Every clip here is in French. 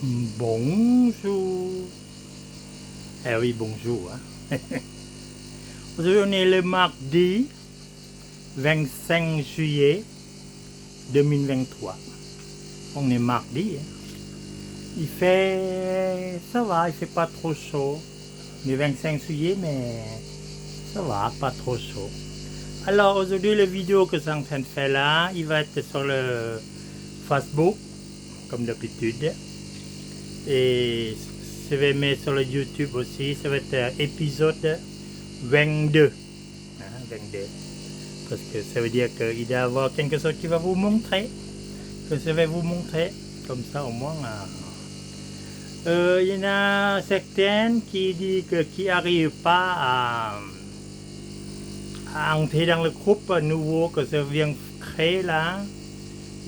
Bonjour. Eh oui, bonjour. Hein. Aujourd'hui, on est le mardi 25 juillet 2023. On est mardi. Hein. Il fait... Ça va, il fait pas trop chaud. On est 25 juillet, mais ça va, pas trop chaud. Alors, aujourd'hui, la vidéo que je suis en train de faire là, il va être sur le Facebook, comme d'habitude. Et je vais mettre sur le YouTube aussi, ça va être épisode 22. Hein, 22. Parce que ça veut dire qu'il doit y avoir quelque chose qui va vous montrer. Que je vais vous montrer. Comme ça au moins. Il y en a certaines qui disent qui n'arrivent pas à entrer dans le groupe nouveau que je viens de créer là.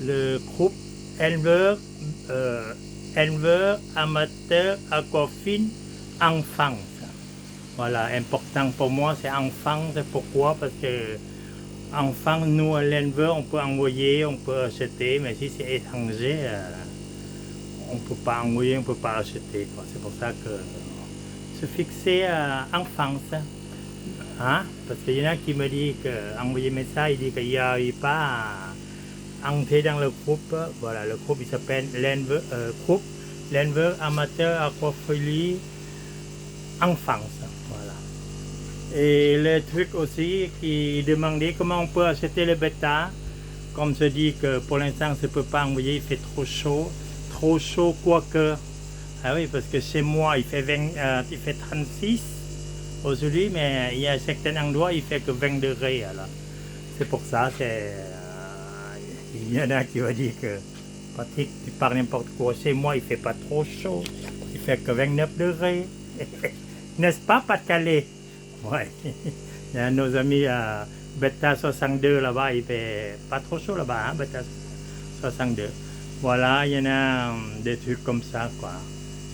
Le groupe Éleveur amateur aquafine enfant. Voilà, important pour moi c'est enfant, c'est pourquoi? Parce que enfant, nous à l'éleveur on peut envoyer, on peut acheter, mais si c'est étranger, on peut pas envoyer, on peut pas acheter. C'est pour ça que se fixer à enfance. Hein? Parce qu'il y en a qui me disent que envoyer message, il dit qu'il n'y arrive pas à entrer dans le groupe. Voilà, le groupe il s'appelle groupe l'éleveur amateur aquaphilie enfance. Voilà. Et le truc aussi qui demandait comment on peut acheter le bêta. Comme je dis que pour l'instant je ne peux pas envoyer, il fait trop chaud quoique. Ah oui, parce que chez moi il fait 36 aujourd'hui, mais il y a certains endroits il fait que 20 degrés. Alors c'est pour ça, il y en a qui vont dire que Patrick, tu parles n'importe quoi. Chez moi, il fait pas trop chaud. Il fait que 29 degrés. N'est-ce pas, Pas-de-Calais? Ouais. Il y a nos amis à Beta 62 là-bas. Il fait pas trop chaud là-bas, hein, Beta 62. Voilà, il y en a des trucs comme ça, quoi.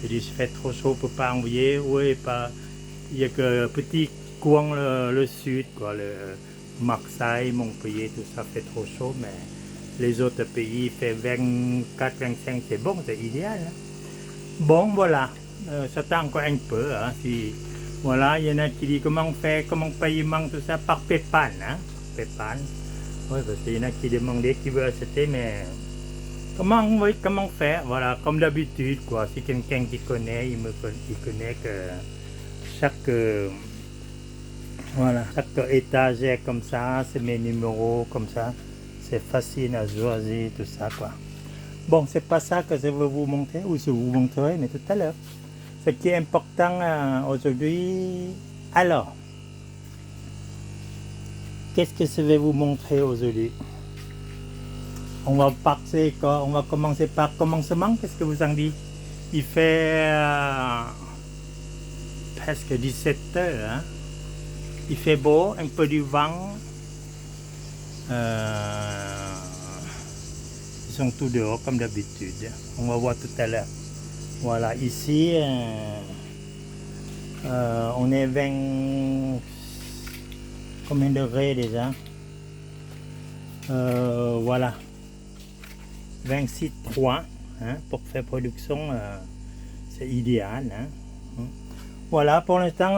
Je dis, il fait trop chaud, on peut pas envoyer. Oui, pas. Il y a que petit coin le sud, quoi. Le Marseille, Montpellier, tout ça fait trop chaud, mais les autres pays fait 24, 25, c'est bon, c'est idéal. Hein. Bon, voilà, j'attends encore un peu. Hein, si, voilà, il y en a qui disent comment on fait, comment paiement, tout ça, par PayPal. Hein, PayPal. Oui, parce qu'il y en a qui demandaient, qui veulent acheter, mais comment faire? Voilà, comme d'habitude, quoi. Si quelqu'un qui connaît, il connaît que chaque étagère comme ça, c'est mes numéros comme ça. C'est facile à choisir, tout ça, quoi. Bon, c'est pas ça que je veux vous montrer, ou je vous montrerai, mais tout à l'heure. Ce qui est important aujourd'hui. Alors, qu'est-ce que je vais vous montrer aujourd'hui? On va commencer par commencement. Qu'est-ce que vous en dites? Il fait presque 17 heures. Hein? Il fait beau, un peu du vent. Ils sont tous dehors comme d'habitude. On va voir tout à l'heure. Voilà, ici on est 20 combien de degrés déjà? Voilà, 26,3 hein, pour faire production, c'est idéal. Hein. Voilà, pour l'instant,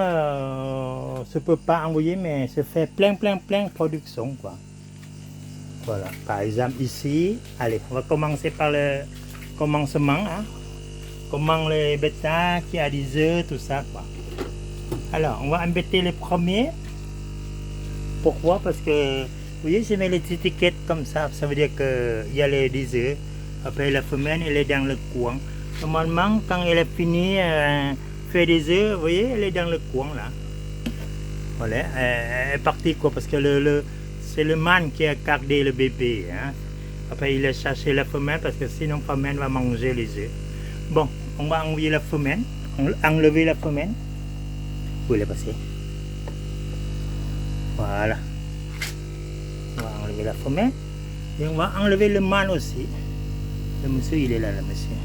je peux pas envoyer, mais je fais plein de production, quoi. Voilà, par exemple ici, allez, on va commencer par le commencement. Hein. Comment les bêtas qui a des œufs, tout ça, quoi. Alors, on va embêter les premiers. Pourquoi? Parce que, vous voyez, je mets les étiquettes comme ça. Ça veut dire qu'il y a des œufs. Après, la femelle, elle est dans le coin. Normalement, quand elle a fini faire des œufs, vous voyez, elle est dans le coin, là. Voilà, elle est partie, quoi, parce que c'est le mâle qui a gardé le bébé. Hein. Après, il a cherché la femelle parce que sinon, la femelle va manger les œufs. Bon, on va enlever la femelle. Enlever la femelle. Où elle est passée? Voilà. On va enlever la femelle. Et on va enlever le mâle aussi. Le monsieur, il est là, le monsieur.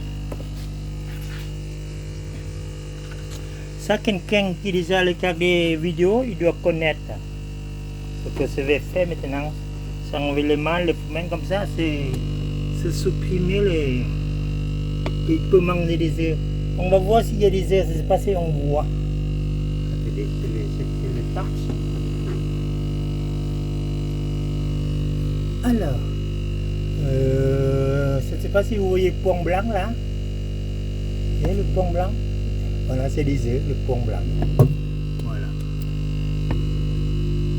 Ça, quelqu'un qui déjà regarde des vidéos, il doit connaître. Ce que je vais faire maintenant, c'est enlever le mâle, le femelle comme ça, c'est supprimer Il peut manger des œufs. On va voir s'il y a des œufs, ça s'est passé, on voit. C'est le tarse. Alors, je ne sais pas si vous voyez le point blanc là. Vous voyez le point blanc? Voilà, c'est des œufs, le point blanc. Voilà.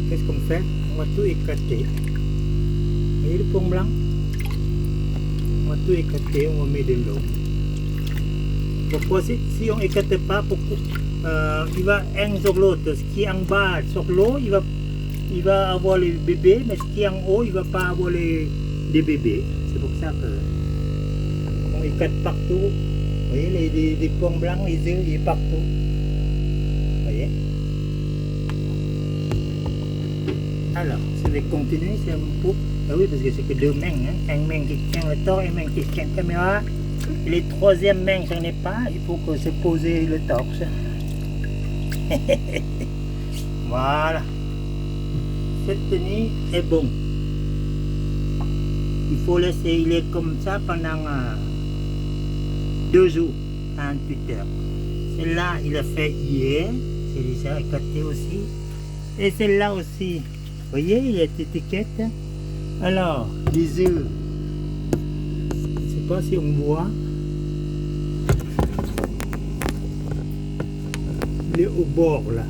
Qu'est-ce qu'on fait? On va tout éclater. Vous voyez le point blanc? On va tout éclater, on va mettre de l'eau. Pourquoi si on éclate pas, il va un sur l'autre. Ce qui est en bas sur l'eau, il va avoir les bébés, mais ce qui est en haut, il va pas avoir les bébés. C'est pour ça que on éclate partout. Vous voyez les points blancs, les œufs, il est partout. Vous voyez? Alors, je vais continuer, c'est un peu. Ah oui, parce que c'est que deux mains, hein? Une main qui tient le torse, une main qui tient la caméra. Et les troisième mains, j'en ai pas, il faut que se poser le torse. Voilà. Cette tenue est bon. Il faut laisser, il est comme ça pendant 2 jours, 48 heures. Celle-là, il a fait hier, c'est déjà éclaté aussi. Et celle-là aussi, vous voyez, il y a cette étiquette. Alors, les œufs, je ne sais pas si on voit. Il est au bord là.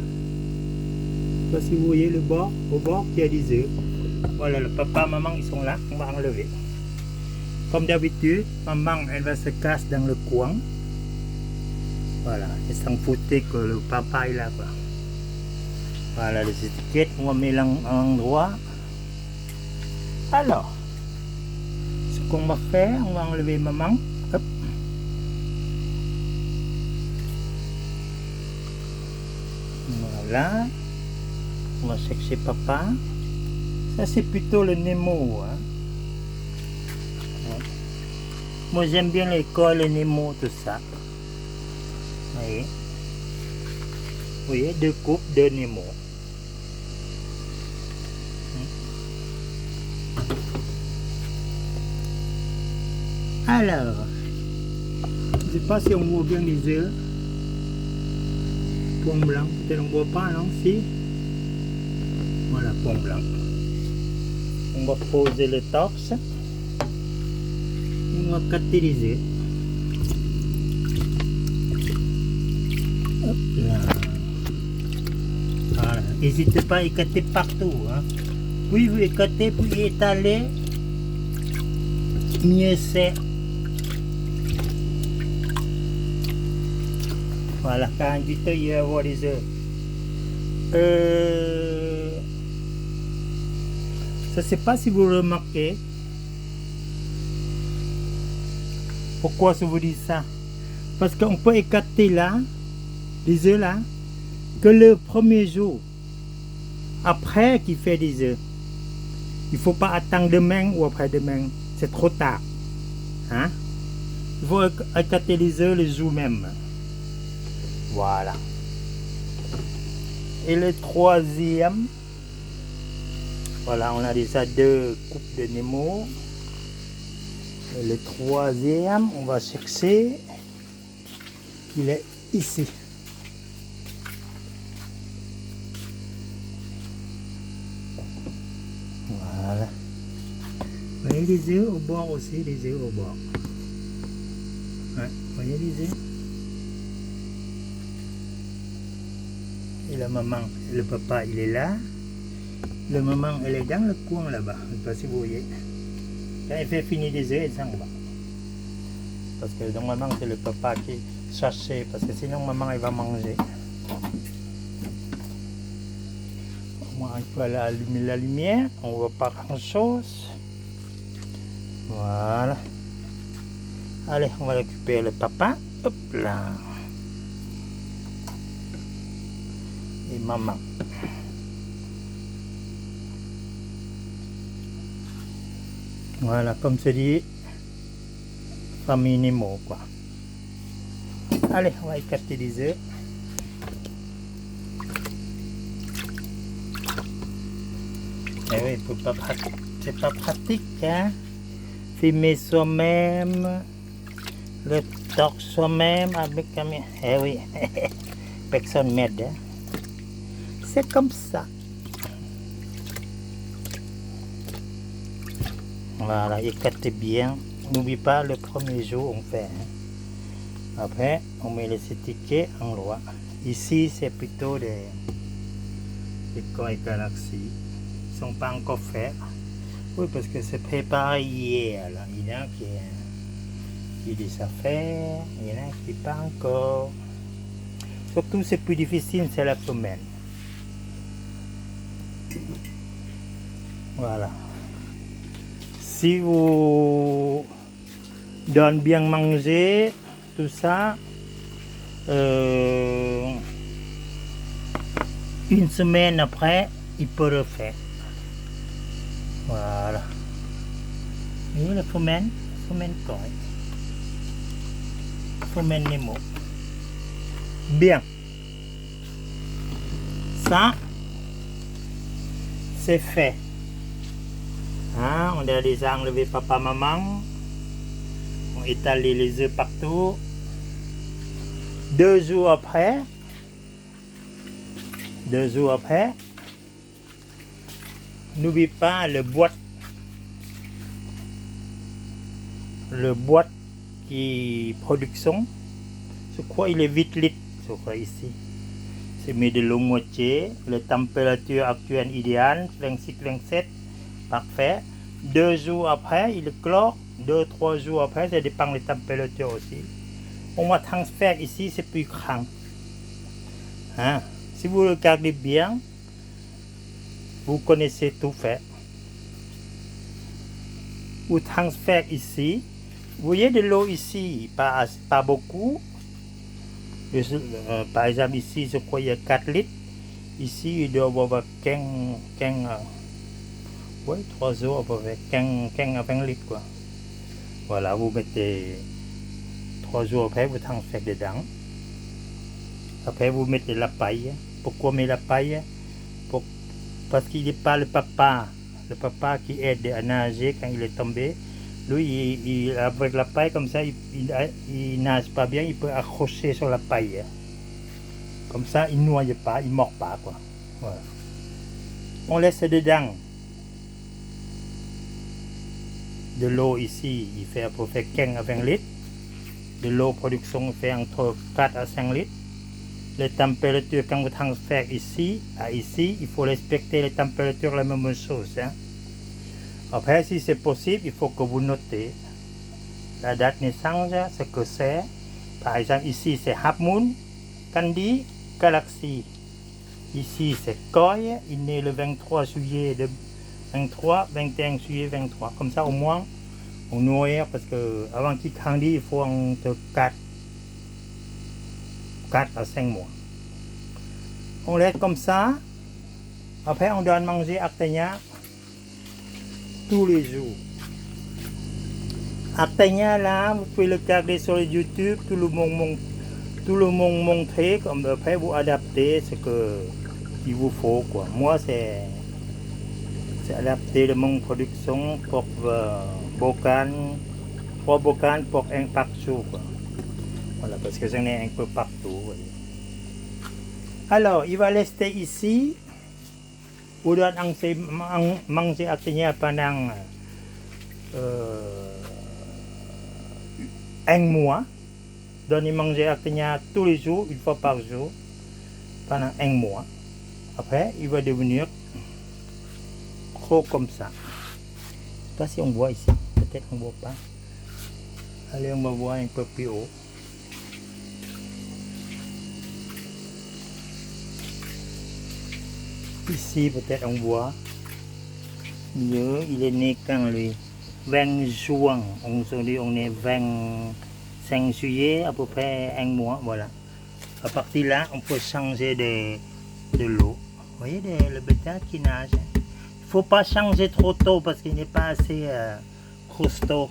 Je ne sais pas si vous voyez le bord, au bord qui a des œufs. Voilà, le papa, maman, ils sont là, on va enlever. Comme d'habitude, maman, elle va se casser dans le coin. Voilà, elle s'en foutait que le papa est là, quoi. Voilà, les étiquettes, on va mettre en endroit. Alors, ce qu'on va faire, on va enlever maman. Hop. Voilà. On va chercher papa. Ça, c'est plutôt le Nemo. Hein. Ouais. Moi, j'aime bien l'école, le Nemo, tout ça. Vous voyez? Vous voyez, 2 coupes de Nemo. Alors, je ne sais pas si on voit bien les œufs. Point blanc, peut-être on ne voit pas, non? Si. Voilà, point blanc. On va poser le torse. On va casser les œufs. Hop là. Voilà. N'hésitez pas à éclater partout. Hein. Puis vous éclatez, puis étaler. Mieux c'est. Voilà, 48 heures, il va y avoir les œufs. Je ne sais pas si vous remarquez. Pourquoi je vous dis ça? Parce qu'on peut écarter là, les œufs là, que le premier jour. Après qu'il fait des œufs. Il ne faut pas attendre demain ou après-demain. C'est trop tard. Hein? Il faut écarter les œufs le jour même. Voilà. Et le troisième, voilà, on a déjà 2 coupes de Nemo. Et le troisième, on va chercher. Il est ici. Voilà. Vous voyez les œufs au bord aussi, les œufs au bord. Ouais, vous voyez les œufs? Et la maman, le papa, il est là. La maman, elle est dans le coin là-bas. Je ne sais pas si vous voyez. Quand elle fait finir des œufs, elle s'en va. Parce que normalement, c'est le papa qui cherche. Parce que sinon, maman, elle va manger. Moi, il faut aller allumer la lumière. On ne voit pas grand-chose. Voilà. Allez, on va récupérer le papa. Hop là. Et maman. Voilà, comme c'est dit, famille Nemo, quoi. Allez, on va écarter les œufs. Mais oui, c'est pas pratique, hein. Filmer soi-même. torche soi-même avec un... Eh oui, personne m'aide. Hein. C'est comme ça. Voilà, écartez bien. N'oublie pas, le premier jour, on fait. Hein. Après, on met les tickets en droit. Ici, c'est plutôt des corps et galaxies. Ils ne sont pas encore faits. Oui, parce que c'est préparé hier. Là. Il y en a qui des affaires, il y en a qui pas encore. Surtout, c'est plus difficile, c'est la femelle. Voilà. Si vous donnez bien manger, tout ça, une semaine après, il peut refaire. Voilà. Et la femelle correcte. Femelle Nemo. Bien. Ça, c'est fait. Hein, on a déjà enlevé papa, maman. On étale les œufs partout. 2 jours après, n'oublie pas le boîte qui production. Je crois il est 8 litres, je crois ici. C'est mis de l'eau moitié, la température actuelle idéale, 26-27, parfait. 2 jours après, il clore. 2-3 jours après, ça dépend de la température aussi. On va transférer ici, c'est plus grand. Hein? Si vous regardez bien, vous connaissez tout fait. Vous transférez ici. Vous voyez de l'eau ici, pas beaucoup. Par exemple, ici, je crois il y a 4 litres. Ici, il doit y avoir 3 jours à peu près, 15 à 20 litres. Quoi. Voilà, vous mettez 3 jours après, vous transférez dedans. Après, vous mettez la paille. Pourquoi mettre la paille? Parce qu'il n'est pas le papa qui aide à nager quand il est tombé. Lui, avec la paille comme ça, il nage pas bien, il peut accrocher sur la paille. Comme ça, il ne noie pas, il ne mord pas. Quoi. Voilà. On laisse dedans de l'eau ici, il fait à peu près 15 à 20 litres. De l'eau production fait entre 4 à 5 litres. Les températures, quand vous transférez ici à ici, il faut respecter les températures, la même chose. Hein. Après, si c'est possible, il faut que vous notez la date de naissance, ce que c'est. Par exemple, ici c'est Half Moon, Candy, Galaxy. Ici c'est Koi, il est né le 23 juillet 21 juillet 23. Comme ça, au moins, on nourrit parce que avant qu'il grandisse, il faut entre 4 à 5 mois. On laisse comme ça. Après, on doit manger Actenia tous les jours. Actenia là, vous pouvez le regarder sur le YouTube, tout le monde montrer, comme après vous adaptez ce que il vous faut quoi. Moi c'est adapter de mon production pour bocan, 3 bocan pour un par jour quoi. Voilà, parce que j'en ai un peu partout. Voyez. Alors, il va rester ici. Vous devez manger Actenia pendant 1 mois. Donnez manger Actenia tous les jours, 1 fois par jour, pendant 1 mois. Après, il va devenir gros comme ça. Je ne sais pas si on voit ici. Peut-être qu'on ne voit pas. Allez, on va voir un peu plus haut. Ici, peut-être on voit mieux. Il est né quand lui 20 juin. Aujourd'hui, on est 25 juillet, à peu près 1 mois. Voilà. À partir de là, on peut changer de l'eau. Vous voyez le bétail qui nage. Il ne faut pas changer trop tôt parce qu'il n'est pas assez costaud.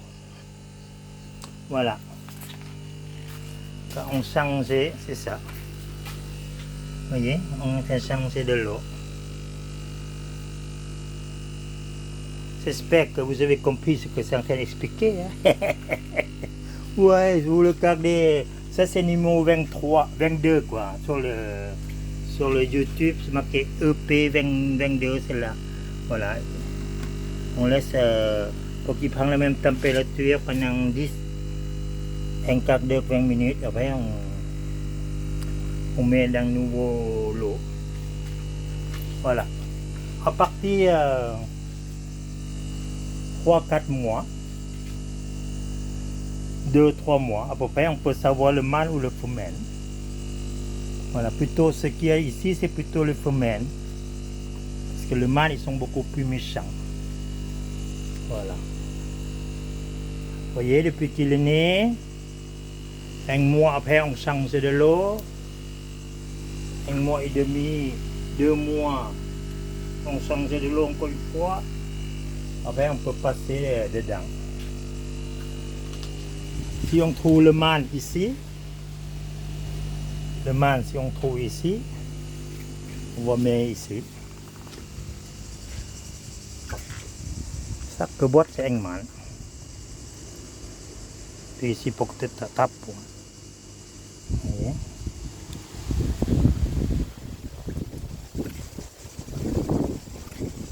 Voilà. Quand on change, c'est ça. Vous voyez, on fait changer de l'eau. J'espère que vous avez compris ce que c'est en train d'expliquer. Hein? Ouais, vous le regardez, ça c'est numéro 23, 22 quoi, sur le YouTube, c'est marqué EP 22, c'est là. Voilà. On laisse pour qu'il prenne la même température pendant 10, un quart d'heure, 20 minutes, après on met dans nouveau lot. Voilà. À partir 3-4 mois, 2-3 mois, à peu près, on peut savoir le mâle ou le femelle. Voilà, plutôt ce qu'il y a ici, c'est plutôt le femelle. Parce que le mâle, ils sont beaucoup plus méchants. Voilà. Vous voyez, depuis qu'il est né, un mois après, on change de l'eau. Un mois et demi, 2 mois, on change de l'eau encore une fois. Après, on peut passer dedans. Si on trouve le mâle ici, si on trouve ici, on va mettre ici. Chaque boîte, c'est un mâle. Puis ici, pour que tu tapes. Voyez.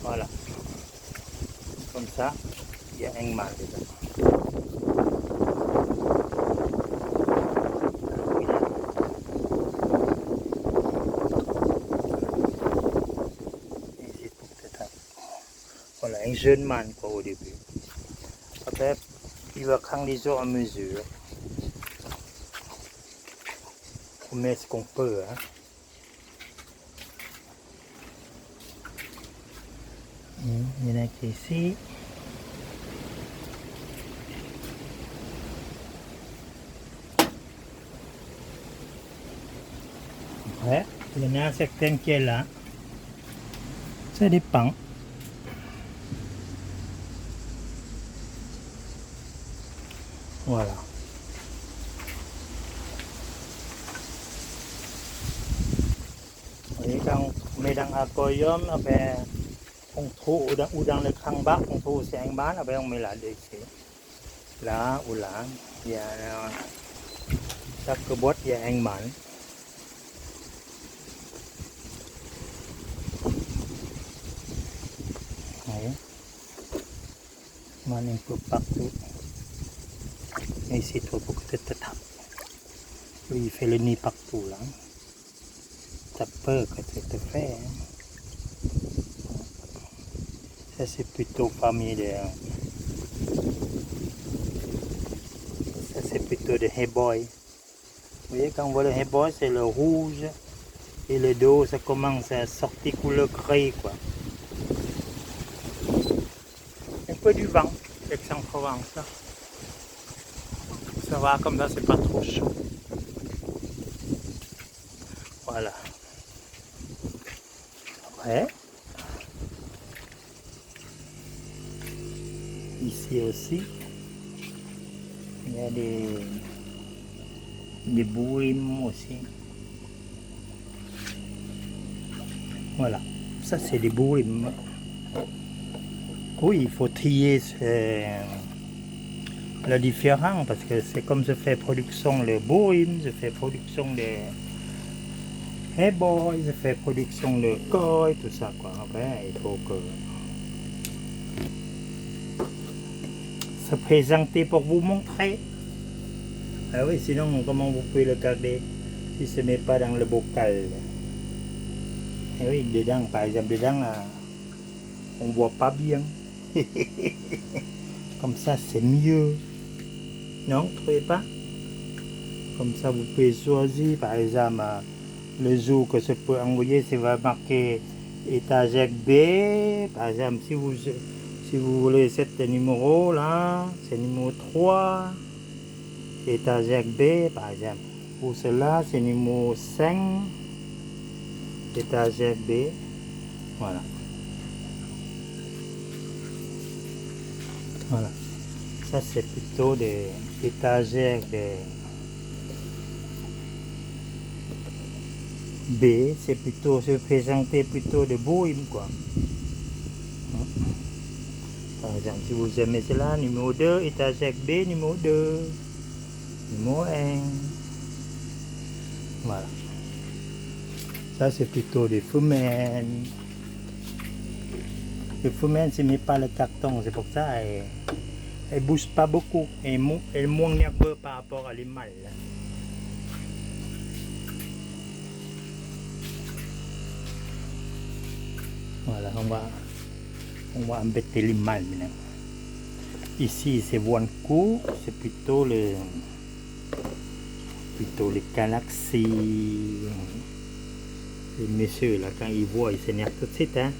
Voilà. Comme ça, il y a un mâle dedans. Voilà, un jeune mâle quoi, au début. Après, il va prendre les autres à mesure. On met ce qu'on peut. Hein. Il y en a qui ici. Après, il y en a certaines qui est là. Ça dépend. Voilà. Vous voyez, quand on met dans l'aquarium, après on trouve, ou dans le cran bas, on trouve aussi un mâle, après on met là dessus. Là ou là, il y a chaque boîte, il y a un mâle. Vous voyez, mâle un peu partout. Et ici, toi, pour que tu te tapes. Lui, il fait le nid partout là. T'as peur que tu te fais. Hein. Ça, c'est plutôt familial. Ça, c'est plutôt de hey-boy. Vous voyez, quand on voit le hey-boy, c'est le rouge. Et le dos, ça commence à sortir couleur gris, quoi. Un peu du vent, Aix-en-Provence. Ça va, comme ça, c'est pas trop chaud. Voilà. Après, ici aussi, il y a des boulimes aussi. Voilà, ça c'est des boulimes. Oui, il faut trier le différent parce que c'est comme je fais production le boulim, je fais production le hey-boy, je fais production le koi, tout ça quoi. Après, il faut que se présenter pour vous montrer. Ah oui, sinon comment vous pouvez le garder si ce n'est pas dans le bocal. Et oui, dedans, par exemple, dedans, on voit pas bien. Comme ça, c'est mieux. Non, vous ne trouvez pas? Comme ça, vous pouvez choisir, par exemple, le jour que je peux envoyer, ça va marquer étagère B. Par exemple, si vous voulez ce numéro là, c'est numéro 3. Étagère B, par exemple. Pour cela, c'est numéro 5. Étagère B. Voilà. Voilà. Ça, c'est plutôt des étagères B. C'est plutôt se présenter plutôt de boulim, quoi. Par exemple, si vous aimez cela, numéro 2, étagère B, numéro 2. Numéro 1. Voilà. Ça, c'est plutôt des femelles. Les femelles, c'est même pas le carton, c'est pour ça elle bouge pas beaucoup. Elle est moins nerveuse par rapport à les mâles. Voilà, on va embêter les mâles maintenant. Ici, c'est Wanko, c'est plutôt les galaxies. Les messieurs, là, quand ils voient, ils s'énervent tout de suite, hein.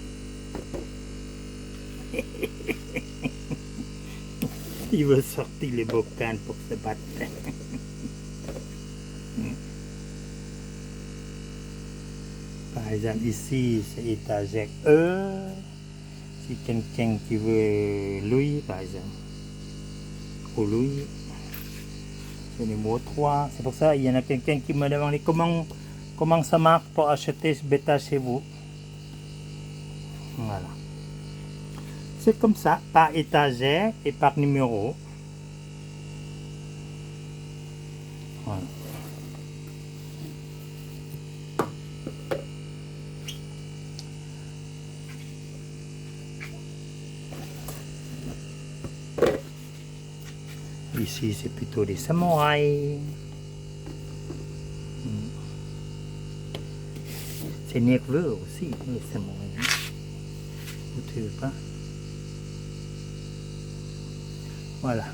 Ils veulent sortir les bocanes pour se battre. Par exemple, ici, c'est étagère E. Si quelqu'un qui veut Louis, par exemple, ou Louis, c'est le numéro 3. C'est pour ça il y en a quelqu'un qui me demande comment ça marche pour acheter ce bêta chez vous. Voilà. C'est comme ça, par étagère et par numéro. Voilà. Ici, c'est plutôt des samouraïs. C'est nerveux aussi, les samouraïs. Vous ne trouvez pas? Voilà.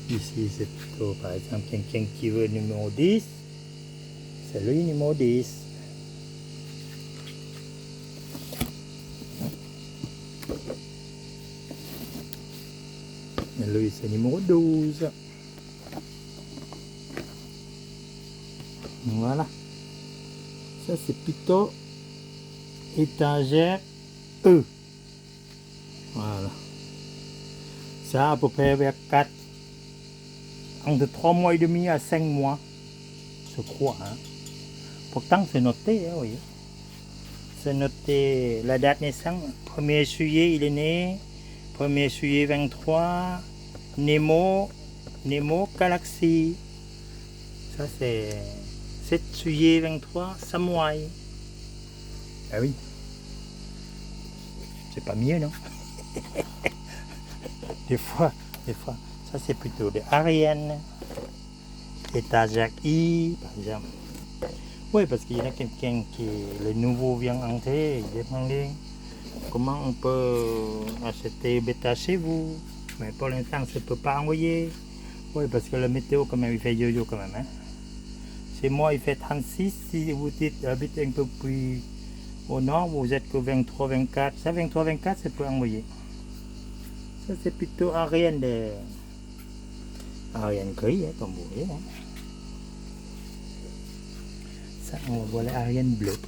Ici, c'est plutôt, par exemple, quelqu'un qui veut le numéro 10. C'est lui, numéro 10. Et lui, c'est numéro 12. Voilà. Ça, c'est plutôt étagère E. Voilà. Ça, à peu près vers 4, entre 3 mois et demi à 5 mois, je crois. Hein. Pourtant, c'est noté, hein, oui. C'est noté la date naissance. 1er juillet, il est né. 1er juillet 23. Nemo Galaxy. Ça, c'est 7 juillet 23, Samouraï. Ah oui. C'est pas mieux, non? Des fois. Ça, c'est plutôt de Ariane. Étagère I, par exemple. Oui, parce qu'il y a quelqu'un qui, le nouveau vient entrer, il demandait comment on peut acheter bêta chez vous. Mais pour l'instant, je ne peux pas envoyer. Oui, parce que le météo, quand même, il fait yo-yo quand même. Hein. Chez moi, il fait 36. Si vous habitez un peu plus au nord, vous êtes que 23, 24. Ça, 23, 24, c'est pour envoyer. Ça, c'est plutôt Ariane gris, hein, comme vous voyez. Hein. Ça, on voit l'Ariane bleue.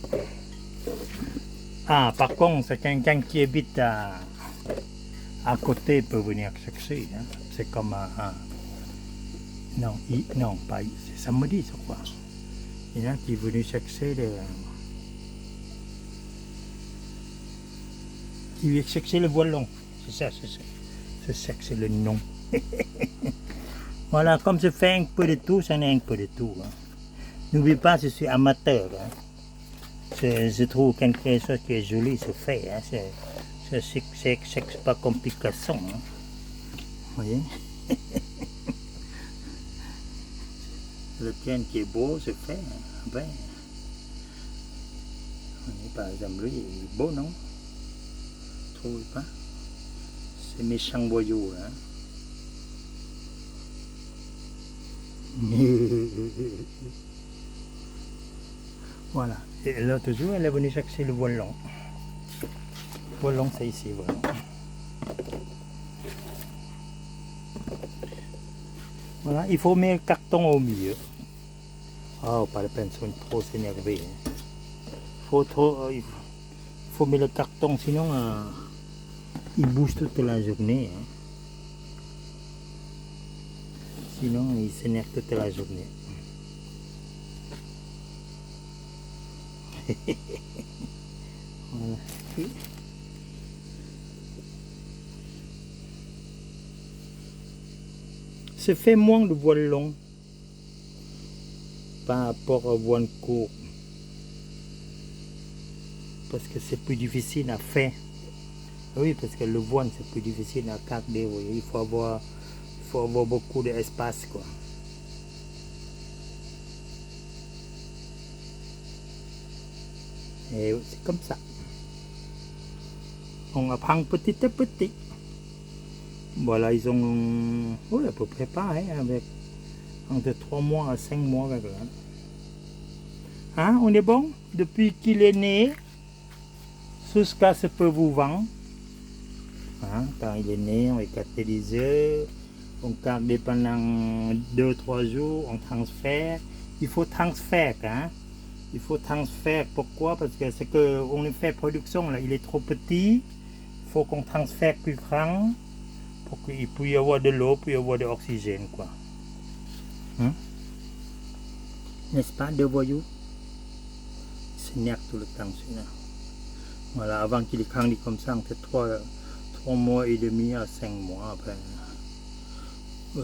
Ah, par contre, c'est quelqu'un qui habite à côté peut venir chercher. Hein. C'est comme un non, pas c'est samedi, je crois. Il y en a qui est venu chercher qui vient chercher le volant. C'est ça. C'est chercher le nom. Voilà, comme je fais un peu de tout, j'en ai un peu de tout. Hein. N'oublie pas, je suis amateur. Hein. Je trouve quelque chose qui est joli, c'est fait. Hein. C'est pas complication. Hein. Vous voyez? Le tien qui est beau, c'est fait. Hein. Ben, par exemple, lui, il est beau, non? Trouvez pas? C'est méchant boyau. Hein. Voilà. Et l'autre jour, elle est venue chercher le volant. Le volant, c'est ici, voilà. Voilà, il faut mettre le carton au milieu. Oh, pas la peine de trop s'énerver. Hein. Il faut mettre le carton, sinon il bouge toute la journée. Hein. Sinon, il s'énerve toute la journée. Voilà. se fait moins de voile long par rapport à voile court. Parce que c'est plus difficile à faire. Oui, parce que le voile c'est plus difficile à garder. Oui. Il faut avoir beaucoup d'espace, quoi. Et c'est comme ça. On apprend petit à petit. Voilà, ils ont oui, à peu près pareil, avec entre 3 mois à 5 mois avec là. Hein, on est bon? Depuis qu'il est né, jusqu'à ce que vous vendre. Hein, quand il est né, on écarte les œufs, on garde pendant 2-3 jours, on transfère. Il faut transférer, hein? Il faut transférer. Pourquoi? Parce que ce qu'on fait production, là, il est trop petit. Il faut qu'on transfère plus grand pour qu'il puisse y avoir de l'eau, puis y avoir de l'oxygène, quoi. Hein? N'est-ce pas, deux voyous? Il s'énerve tout le temps, celui-là. Voilà, avant qu'il grandisse comme ça, on fait 3 mois et demi à 5 mois après.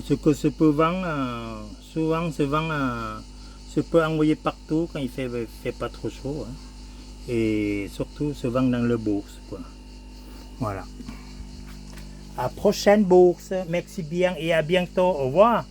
Ce que se peut vendre, souvent se vend, se peut envoyer partout quand il fait pas trop chaud. Hein. Et surtout se vend dans le bourse, quoi. Voilà. À prochaine bourse. Merci bien et à bientôt. Au revoir.